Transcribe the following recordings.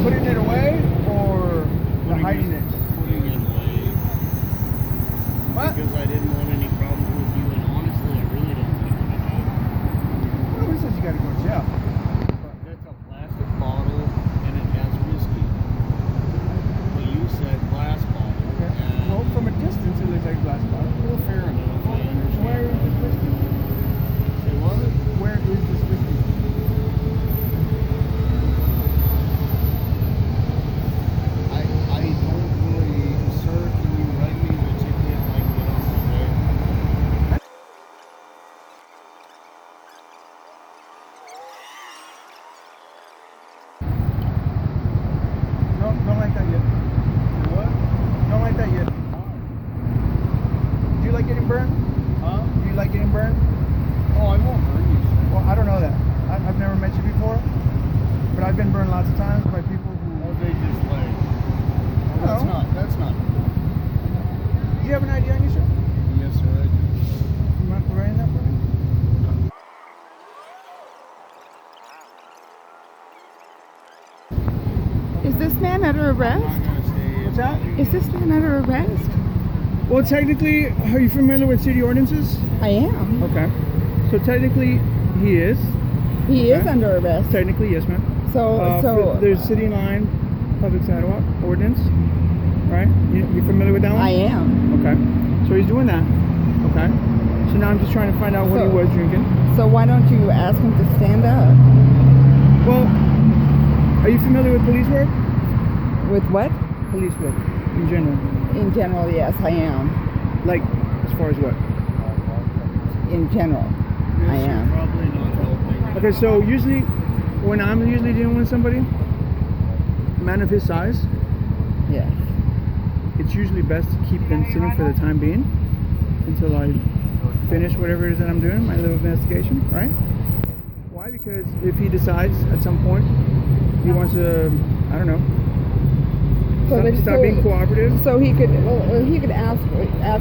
putting it away or hiding it? Putting it away. What? Because I didn't want any problems with you, and honestly, I really don't think I'm gonna do it. Nobody says you gotta go to jail. That's a plastic bottle, and it has whiskey. But you said glass bottle. Okay. And Well, from a distance, it looks like a glass bottle. well, fair enough. I understand. Where is this whiskey? Say what? Where is this whiskey? I don't really, sir. Can you write me the ticket? I can get on my way. No, don't like that yet. What? Don't like that yet. Do you like getting burned? Huh? Do you like getting burned? Oh, I won't burn you, sir. Well, I don't know that. I've never met you before, but I've been burned lots of times by people who. Oh, they just like. No. That's not. Do you have an ID on you, sir? Yes, sir. I do. You mind writing that for me? Is this man under I'm arrest? not gonna stay. What's that? Is this man under arrest? Well, technically, are you familiar with city ordinances? I am. Okay. So technically, he is. He is Okay. under arrest. Technically, yes, ma'am. There's city line public sidewalk ordinance, right? You familiar with that one? I am. Okay. So he's doing that. Okay. So now I'm just trying to find out what he So- was drinking. So why don't you ask him to stand up? Well, are you familiar with police work? With what? Police work in general. In general, yes, I am. Like, as far as what? In general, I Yes, am. you're probably not helping. Okay, so usually, when I'm usually dealing with somebody, a man of his size, Yes. it's usually best to keep them sitting for the time being until I finish whatever it is that I'm doing, my little investigation, right? Why? Because if he decides at some point he wants to, I don't know, stop being cooperative. So he could, he could ask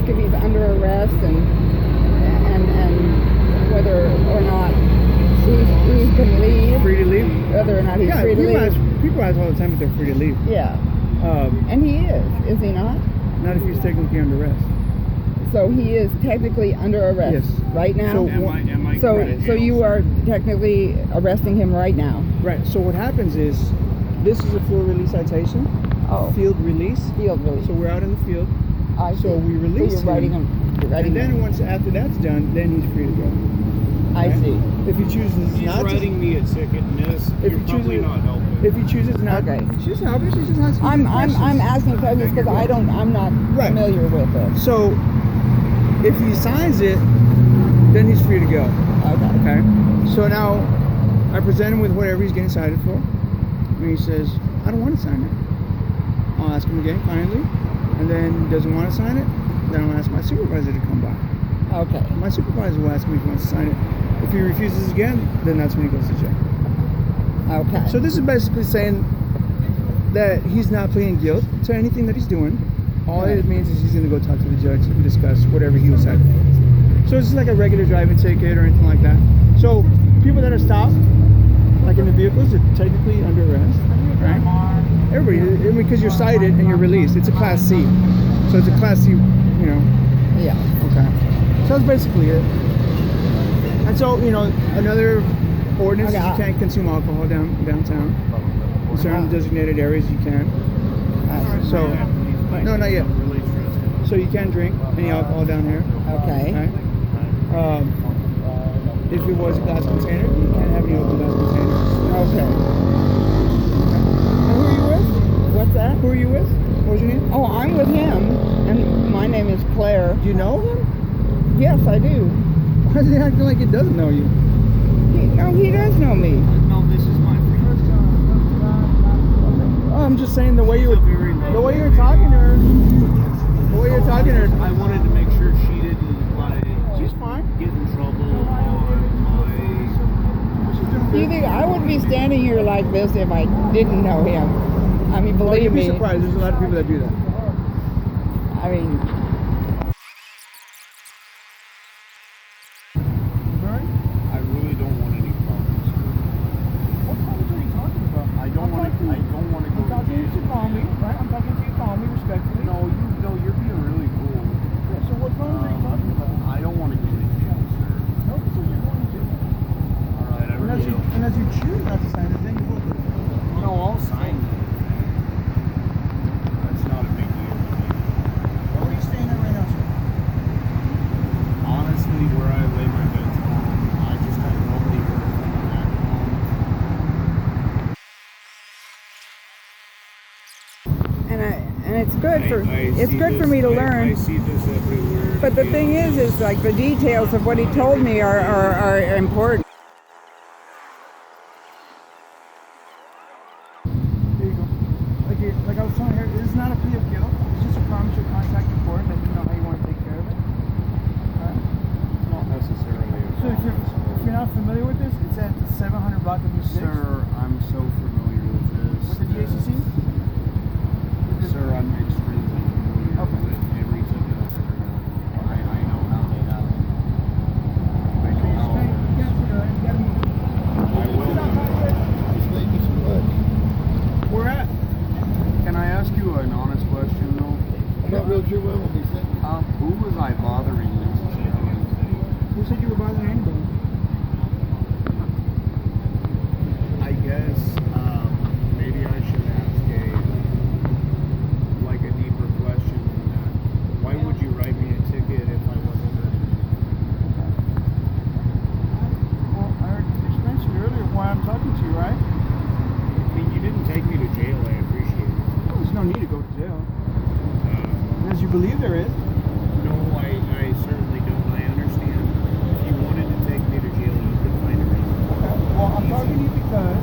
if he's under arrest and whether or not he can leave. Free to leave? Whether or not he's Yeah, free to leave. people ask all the time if they're free to leave. Yeah. And he is he not? Not if he's technically under arrest. So he is technically under arrest Yes. right now. So- Am I So going to so jail, you sir? are technically arresting him right now. Right, so what happens is, this is a field release citation. Oh. Field release. Field release. So we're out in the field. I So see. we release So you're writing him. him. You're writing And then him. once after that's done, then he's free to go. I right? see. If he chooses He's not writing me a ticket, miss. If You're you probably choose it- not helping. if he chooses not, Okay. she's helping. She's just asking I'm questions. asking questions because I'm not Right. familiar with it. So if he signs it, then he's free to go. Okay. Okay. So now I present him with whatever he's getting cited for, and he says, "I don't want to sign it." I'll ask him again kindly, and then he doesn't want to sign it. Then I'll ask my supervisor to come by. Okay. My supervisor will ask me if he wants to sign it. If he refuses again, then that's when he goes to jail. Okay. So this is basically saying that he's not pleading guilt to anything that he's doing. All Right. it means is he's going to go talk to the judge and discuss whatever he was cited for. So it's just like a regular driving ticket or anything like that. So people that are stopped, like in the vehicles, are technically under arrest, right? Everybody, I mean, because you're cited and you're released. It's a Class C. So it's a Class C, you know. Yeah. Okay. So that's basically it. And so, you know, another ordinance is you Okay. can't consume alcohol downtown. In certain designated areas you can. So, no, not yet. I'm really stressed out. So you can't drink any alcohol down here. Okay. Right? If it was a glass container, you can't have any open glass containers. Okay. And who are you with? What's that? Who are you with? What was your name? Oh, I'm with him, and my name is Claire. Do you know him? Yes, I do. Why is he acting like he doesn't know you? No, he does know me. No, this is my friend. Oh, I'm just saying the way you're talking to her. The way you're talking to her. I wanted to make sure she didn't like She's fine. get in trouble on You think I would be standing here like this if I didn't know him? I mean, Oh, believe you'd be me. surprised. There's a lot of people that do that. I mean, Sorry? I really don't want any problems. What problems are you talking about? I don't want to go talking to you calmly, respectfully. No, you're being really cool. Yeah, so what problems are you talking about? I don't want to go to jail, sir. No, this is you're going to jail. All right, I Unless really you, don't. unless you choose not to sign it, then you will go to jail. No, I'll sign it. That's not a big deal. Where are you staying at right now, sir? Honestly, where I lay my beds home, I just had nobody here to come back home. And it's good for it's see good for this- me to I learn. see this everywhere. But the thing is like the details of what he told me are important. There you go. Like I was telling her, it's not a plea of guilt. It's just a promise you'll contact the court and let you know how you want to take care of it. Alright? It's not necessarily a So if you're not familiar with this, it's at the 700 block of U6. Sir, I'm so familiar with this. With the GACC? Sir, I'm extremely familiar Okay. with every ticket I've ever got. I know how they happen. I know how it works. Yeah, it's alright. You gotta move. I will. Just make me some lunch. Where at? Can I ask you an honest question, though? I'm not real sure when we'll be sitting. Who was I bothering necessarily? Who said you were bothering anybody? I guess maybe I should ask a deeper question than that. Why would you write me a ticket if I wasn't hurting anyone? Well, I already explained to you earlier why I'm talking to you, right? I mean, you didn't take me to jail. I appreciate it. There's no need to go to jail. Unless you believe there is. No, I certainly don't. I understand. If you wanted to take me to jail, you could find a reason. Okay. Well, I'm talking to you because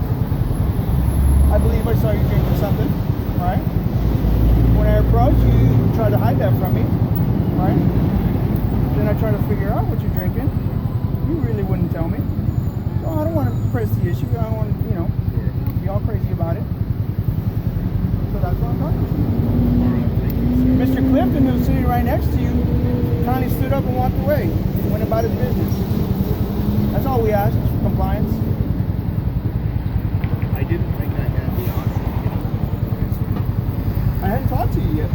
I believe I saw you drinking something, right? When I approached you, you tried to hide that from me, right? Then I tried to figure out what you're drinking. You really wouldn't tell me. So I don't want to press the issue. I don't want to, be all crazy about it. So that's what I'm talking to you. All right, thank you, sir. Mr. Clifton, who's sitting right next to you, kindly stood up and walked away. Went about his business. That's all we ask is for compliance. I didn't think I had the option to get up. I hadn't talked to you yet.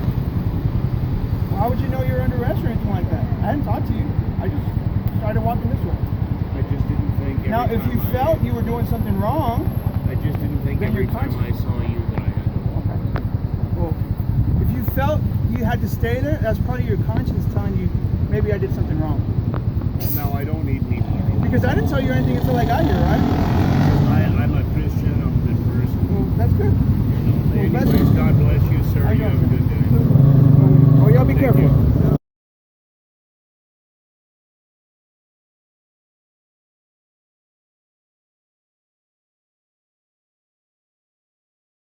Well, how would you know you're under arrest or anything like that? I hadn't talked to you. I just started walking this way. I just didn't think. Now, if you felt you were doing something wrong, I just didn't think then every you're time I conscious. saw you that I had to. okay. Well, if you felt you had to stay there, that's part of your conscience telling you maybe I did something wrong. Well, now I don't need any more. Because I didn't tell you anything until I got here, right? I'm a Christian. I'm a good person. Well, that's good. You know. Well, Anyways, God bless you, sir. How you You have a doing, good day. Oh, y'all be Thank careful. you.